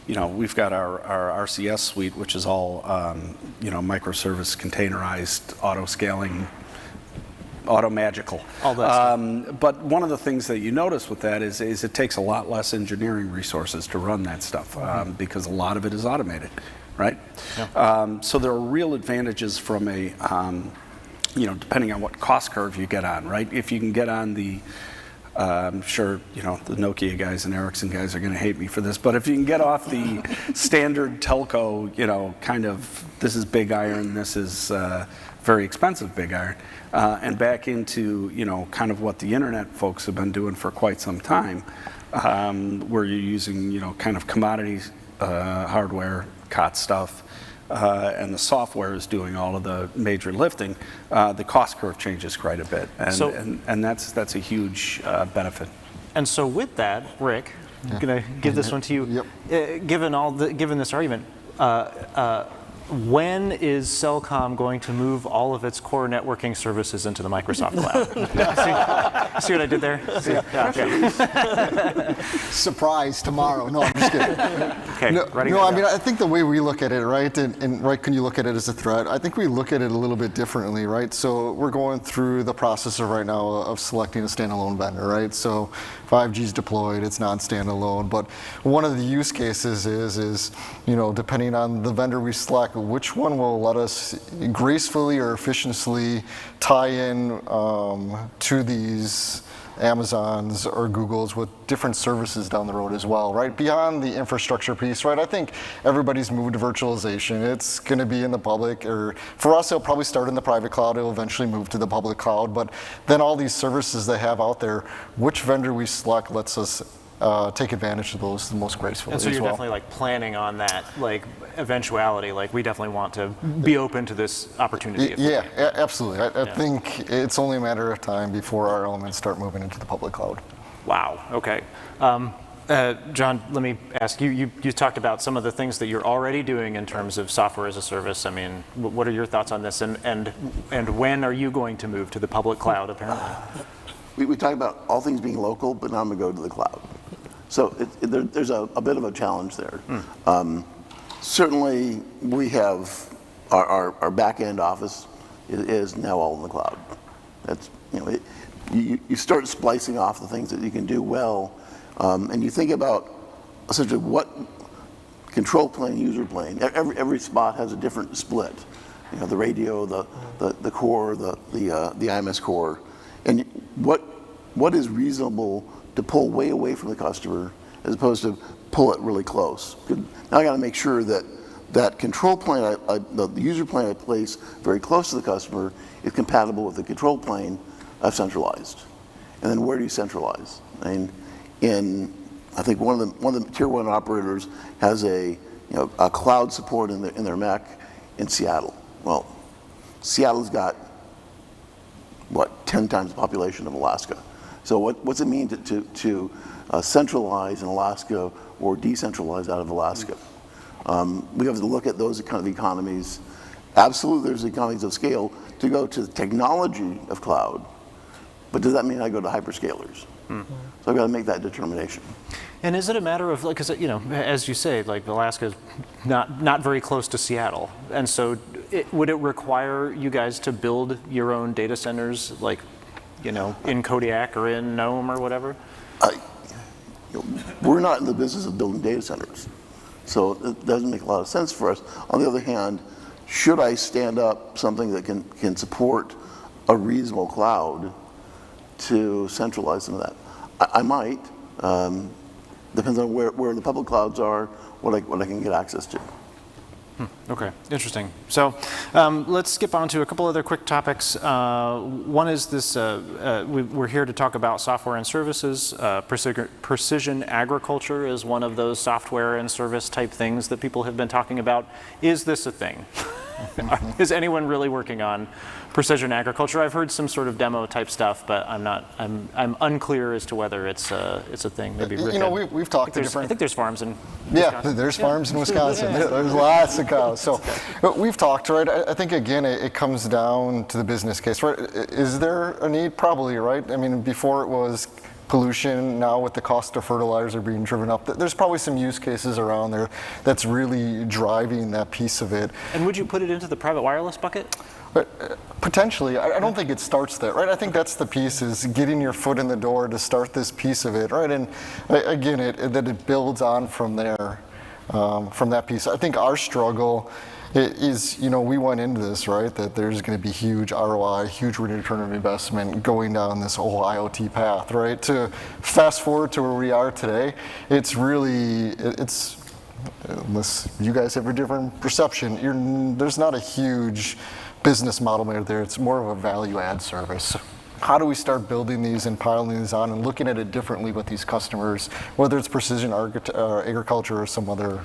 we've got our RCS suite, which is all, microservice containerized, auto-scaling, auto-magical. All that stuff. But one of the things that you notice with that is it takes a lot less engineering resources to run that stuff because a lot of it is automated, right? Yeah. So there are real advantages from a, depending on what cost curve you get on, right? If you can get on the, I'm sure, the Nokia guys and Ericsson guys are going to hate me for this, but if you can get off the standard telco, kind of, this is big iron, this is very expensive big iron, and back into, kind of what the internet folks have been doing for quite some time, where you're using, kind of commodity hardware, COT stuff, and the software is doing all of the major lifting, the cost curve changes quite a bit, and that's a huge benefit. And so with that, Rick, I'm going to give this one to you. Yep. Given this argument, when is Cellcom going to move all of its core networking services into the Microsoft cloud? See what I did there? Okay. Surprise tomorrow. No, I'm just kidding. Okay, I mean, I think the way we look at it, right, and right, can you look at it as a threat? I think we look at it a little bit differently, right? So we're going through the process right now of selecting a standalone vendor, right? So 5G is deployed, it's non-standalone, but one of the use cases is depending on the vendor we select, which one will let us gracefully or efficiently tie in to these Amazons or Googles with different services down the road as well, right? Beyond the infrastructure piece, right? I think everybody's moved to virtualization. It's going to be in the public, or for us, it'll probably start in the private cloud. It'll eventually move to the public cloud. But then all these services they have out there, which vendor we select lets us take advantage of those the most gracefully. And so you're definitely like planning on that, like eventuality. Like we definitely want to be open to this opportunity. Yeah, absolutely. I think it's only a matter of time before our elements start moving into the public cloud. Wow. Okay. John, let me ask you. You talked about some of the things that you're already doing in terms of software as a service. I mean, what are your thoughts on this? And when are you going to move to the public cloud? Apparently. We talk about all things being local, but now I'm going to go to the cloud. So there's a bit of a challenge there. Certainly, we have our back-end office is now all in the cloud. That's you start splicing off the things that you can do well, and you think about essentially what control plane, user plane. Every spot has a different split. the radio, the core, the IMS core, and what is reasonable to pull way away from the customer as opposed to pull it really close. Now I got to make sure that that control plane, the user plane I place very close to the customer is compatible with the control plane I've centralized. And then where do you centralize? I think one of the tier 1 operators has a cloud support in their Mac in Seattle. Well, Seattle's got 10 times the population of Alaska. So what's it mean to centralize in Alaska or decentralize out of Alaska? We have to look at those kind of economies. Absolutely, there's economies of scale to go to the technology of cloud, but does that mean I go to hyperscalers? So I've got to make that determination. And is it a matter of, like, as you say, like Alaska is not very close to Seattle, and so would it require you guys to build your own data centers, like, in Kodiak or in Nome or whatever? We're not in the business of building data centers, so it doesn't make a lot of sense for us. On the other hand, should I stand up something that can support a reasonable cloud to centralize some of that? I might. Depends on where the public clouds are, what I can get access to. Okay, interesting. So let's skip on to a couple other quick topics. One is this, we're here to talk about software and services. Precision agriculture is one of those software and service type things that people have been talking about. Is this a thing? Is anyone really working on precision agriculture? I've heard some sort of demo type stuff, but I'm unclear as to whether it's a thing. Maybe Rick, we've talked to different. I think there's farms in Wisconsin. Yeah, there's farms in Wisconsin. There's lots of cows. So we've talked, right? I think again it comes down to the business case, right? Is there a need? Probably, right? I mean, before it was pollution, now with the cost of fertilizer being driven up, there's probably some use cases around there that's really driving that piece of it. And would you put it into the private wireless bucket? Potentially. I don't think it starts there, right? I think that's the piece, is getting your foot in the door to start this piece of it, right? And again, that it builds on from there, from that piece. I think our struggle is, we went into this, right, that there's going to be huge ROI, huge return of investment going down this whole IoT path, right? To fast forward to where we are today, it's really, unless you guys have a different perception, there's not a huge business model there. It's more of a value add service. How do we start building these and piling these on and looking at it differently with these customers, whether it's precision agriculture or some other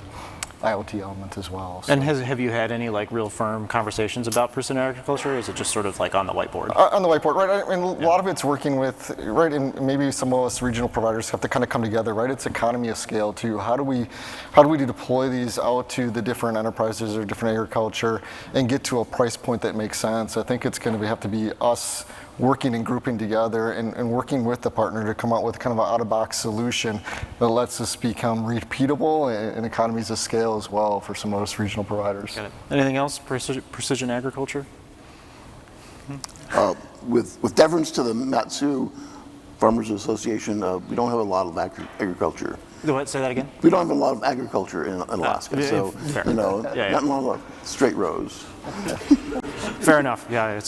IoT element as well. So. And have you had any real firm conversations about precision agriculture? Or is it just sort of on the whiteboard? On the whiteboard, right? I mean, a lot of it's working with, right, and maybe some of us regional providers have to kind of come together, right? It's economy of scale too. How do we deploy these out to the different enterprises or different agriculture and get to a price point that makes sense? I think it's going to have to be us working and grouping together and working with the partner to come out with kind of an out-of-box solution that lets us become repeatable and economies of scale as well for some of those regional providers. Got it. Anything else? Precision agriculture? With deference to the Matsu Farmers Association, we don't have a lot of agriculture. What? Say that again? We don't have a lot of agriculture in Alaska, so fair. not a lot of straight rows. Fair enough. Yeah.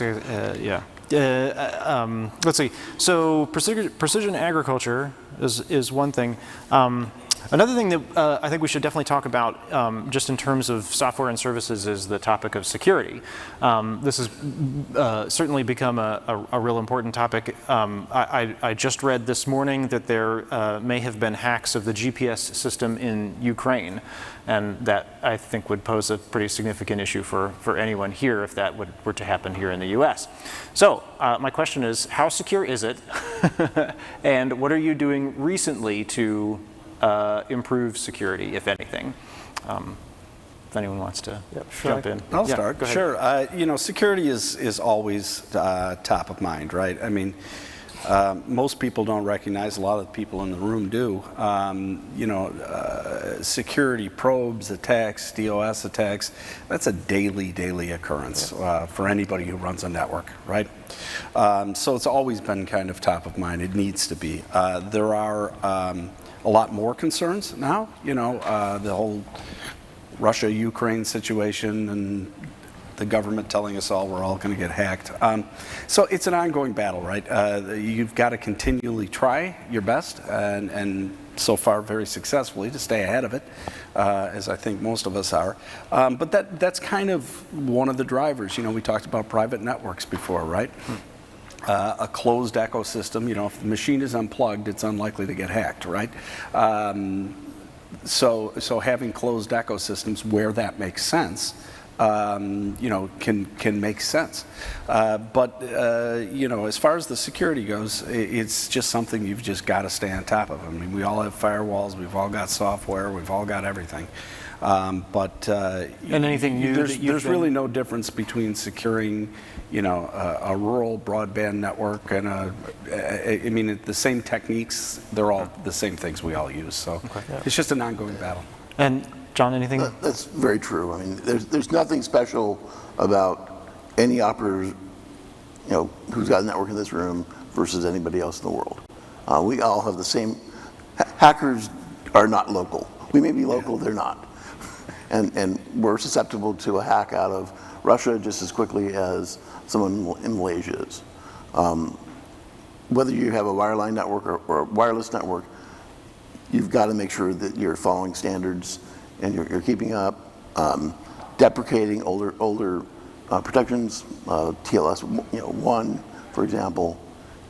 Yeah. Let's see. So precision agriculture is one thing. Another thing that I think we should definitely talk about, just in terms of software and services, is the topic of security. This has certainly become a real important topic. I just read this morning that there may have been hacks of the GPS system in Ukraine, and that I think would pose a pretty significant issue for anyone here if that were to happen here in the US. So my question is, how secure is it? And what are you doing recently to improve security, if anything? If anyone wants to jump in. I'll start. Go ahead. Sure. Security is always top of mind, right? I mean, most people don't recognize, a lot of the people in the room do, security probes, attacks, DOS attacks, that's a daily occurrence for anybody who runs a network, right? So it's always been kind of top of mind. It needs to be. There are a lot more concerns now, the whole Russia-Ukraine situation and the government telling us all we're all going to get hacked. So it's an ongoing battle, right? You've got to continually try your best, and so far very successfully, to stay ahead of it, as I think most of us are. But that's kind of one of the drivers. We talked about private networks before, right? A closed ecosystem, if the machine is unplugged, it's unlikely to get hacked, right? So having closed ecosystems where that makes sense, can make sense. But as far as the security goes, it's just something you've just got to stay on top of. I mean, we all have firewalls, we've all got software, we've all got everything. And anything new? There's really no difference between securing, a rural broadband network and the same techniques. They're all the same things we all use. So it's just an ongoing battle. And John, anything? That's very true. I mean, there's nothing special about any operator, who's got a network in this room versus anybody else in the world. We all have the same. Hackers are not local. We may be local, they're not. And we're susceptible to a hack out of Russia just as quickly as someone in Malaysia is. Whether you have a wireline network or a wireless network, you've got to make sure that you're following standards and you're keeping up, deprecating older protections, TLS 1, for example,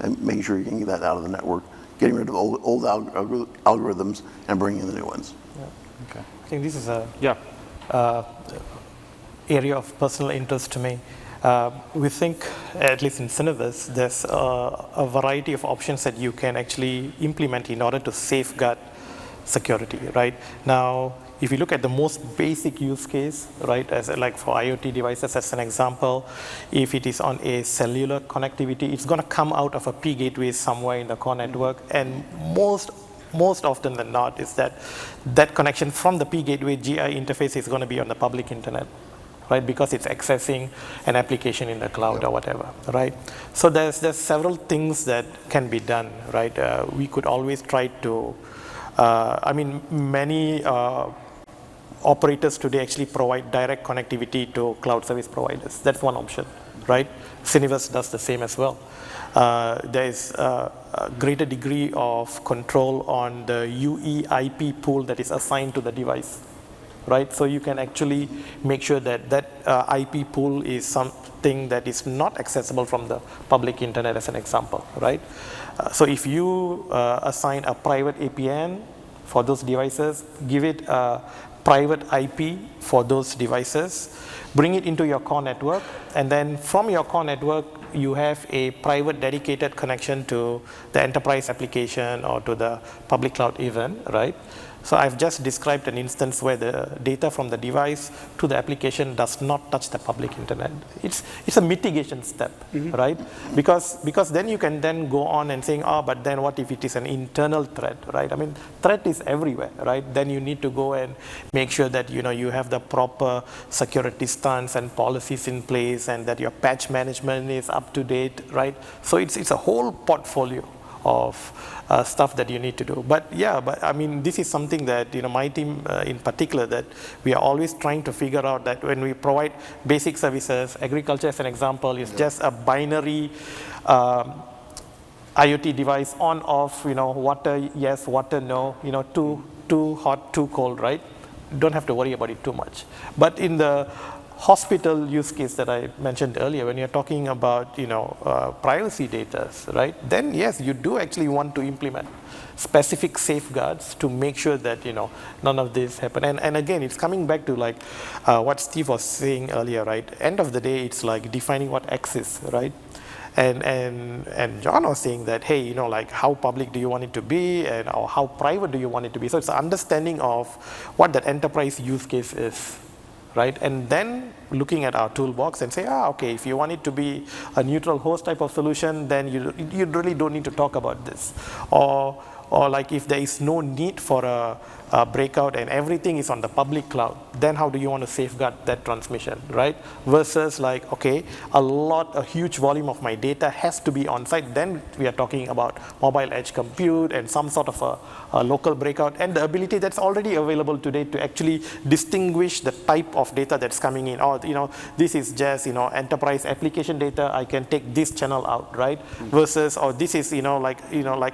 and making sure you can get that out of the network, getting rid of old algorithms and bringing in the new ones. Yeah. Okay. I think this is a area of personal interest to me. We think, at least in Cinevis, there's a variety of options that you can actually implement in order to safeguard security, right? Now, if you look at the most basic use case, right, as like for IoT devices as an example, if it is on a cellular connectivity, it's going to come out of a P gateway somewhere in the core network, and most often than not is that connection from the P gateway GI interface is going to be on the public internet, right? Because it's accessing an application in the cloud or whatever, right? So there's several things that can be done, right? We could always try to, many operators today actually provide direct connectivity to cloud service providers. That's one option, right? Cinevis does the same as well. There is a greater degree of control on the UEIP pool that is assigned to the device, right? So you can actually make sure that IP pool is something that is not accessible from the public internet, as an example, right? So if you assign a private APN for those devices, give it a private IP for those devices, bring it into your core network, and then from your core network, you have a private dedicated connection to the enterprise application or to the public cloud even, right? So I've just described an instance where the data from the device to the application does not touch the public internet. It's a mitigation step, right? Because then you can then go on and saying, but then what if it is an internal threat, right? I mean, threat is everywhere, right? Then you need to go and make sure that you have the proper security stance and policies in place, and that your patch management is up to date, right? So it's a whole portfolio of stuff that you need to do. But I mean, this is something that my team in particular, that we are always trying to figure out that when we provide basic services, agriculture as an example is just a binary IoT device on off, water yes, water no, too hot, too cold, right? Don't have to worry about it too much. But in the hospital use case that I mentioned earlier, when you're talking about privacy data, right? Then yes, you do actually want to implement specific safeguards to make sure that none of this happen. And again, it's coming back to like what Steve was saying earlier, right? End of the day, it's like defining what X is, right? And John was saying that, hey, like how public do you want it to be, or how private do you want it to be? So it's an understanding of what that enterprise use case is, right? And then looking at our toolbox and say, okay, if you want it to be a neutral host type of solution, then you really don't need to talk about this. Or like if there is no need for a breakout and everything is on the public cloud, then how do you want to safeguard that transmission, right? Versus like, okay, a huge volume of my data has to be on site, then we are talking about mobile edge compute and some sort of a local breakout, and the ability that's already available today to actually distinguish the type of data that's coming in. Or, this is just, enterprise application data, I can take this channel out, right? Versus, or this is, like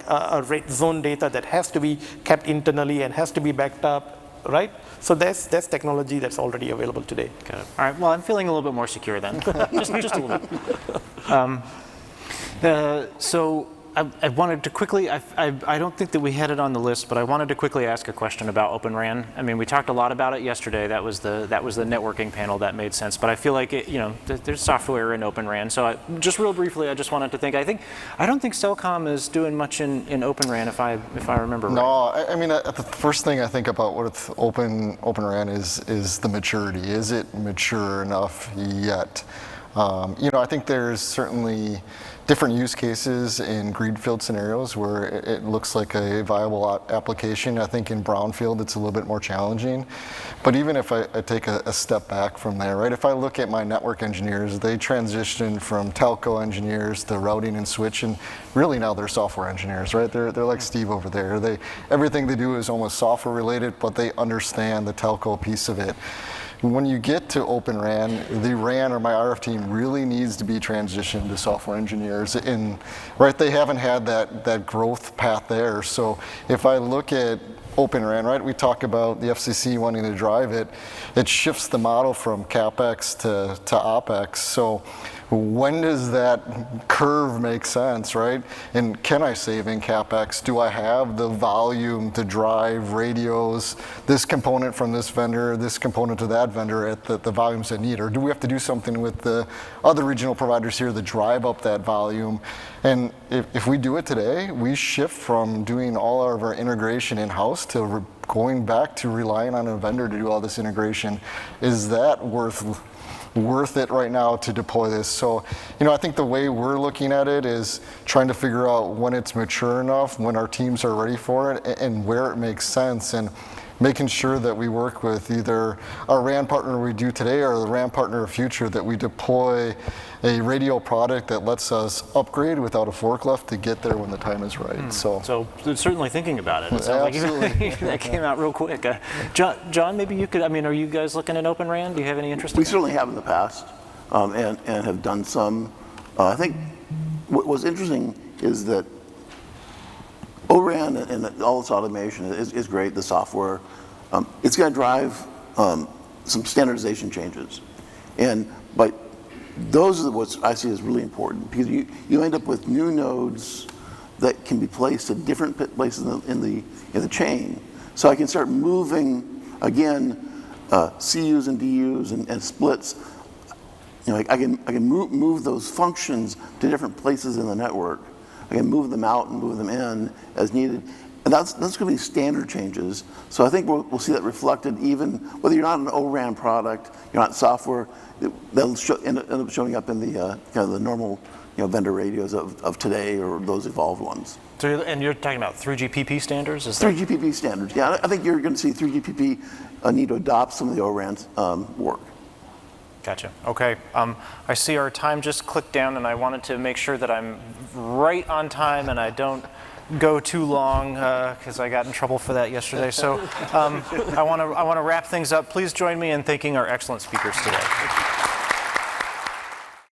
a red zone data that has to be kept internally and has to be backed up, right? So there's technology that's already available today. Got it. All right, well, I'm feeling a little bit more secure then, just a little bit. So I wanted to quickly, I don't think that we had it on the list, but I wanted to quickly ask a question about Open RAN. I mean, we talked a lot about it yesterday. That was the networking panel that made sense. But I feel like there's software in Open RAN. So just real briefly, I just wanted to think. I don't think Cellcom is doing much in Open RAN, if I remember right. No, I mean, the first thing I think about with Open RAN is the maturity. Is it mature enough yet? I think there's certainly different use cases in greenfield scenarios where it looks like a viable application. I think in brownfield it's a little bit more challenging. But even if I take a step back from there, right? If I look at my network engineers, they transitioned from telco engineers to routing and switch, and really now they're software engineers, right? They're like Steve over there. Everything they do is almost software related, but they understand the telco piece of it. When you get to Open RAN, the RAN or my RF team really needs to be transitioned to software engineers. Right, they haven't had that growth path there. So if I look at Open RAN, right, we talk about the FCC wanting to drive it. It shifts the model from CapEx to OpEx. So when does that curve make sense, right? And can I save in CapEx? Do I have the volume to drive radios, this component from this vendor, this component to that vendor at the volumes I need? Or do we have to do something with the other regional providers here to drive up that volume? And if we do it today, we shift from doing all of our integration in-house to going back to relying on a vendor to do all this integration. Is that worth it right now to deploy this? So, I think the way we're looking at it is trying to figure out when it's mature enough, when our teams are ready for it, and where it makes sense, and making sure that we work with either our RAN partner we do today or the RAN partner of future, that we deploy a radio product that lets us upgrade without a forklift to get there when the time is right. So certainly thinking about it. It sounds absolutely. like that came out real quick. John, maybe you could, are you guys looking at Open RAN? Do you have any interest in We that? certainly have in the past, and have done some. I think what's interesting is that ORAN and all its automation is great, the software. It's going to drive some standardization changes. But those are what I see as really important, because you end up with new nodes that can be placed at different places in the chain. So I can start moving, again, CUs and DUs and splits. I can move those functions to different places in the network. I can move them out and move them in as needed. And that's going to be standard changes. So I think we'll see that reflected even whether you're not an ORAN product, you're not software, that'll end up showing up in the kind of the normal vendor radios of today or those evolved ones. So, and you're talking about 3GPP standards? 3GPP standards, yeah. I think you're going to see 3GPP need to adopt some of the ORAN work. Gotcha. Okay. I see our time just clicked down, and I wanted to make sure that I'm right on time and I don't go too long because I got in trouble for that yesterday. So I want to wrap things up. Please join me in thanking our excellent speakers today.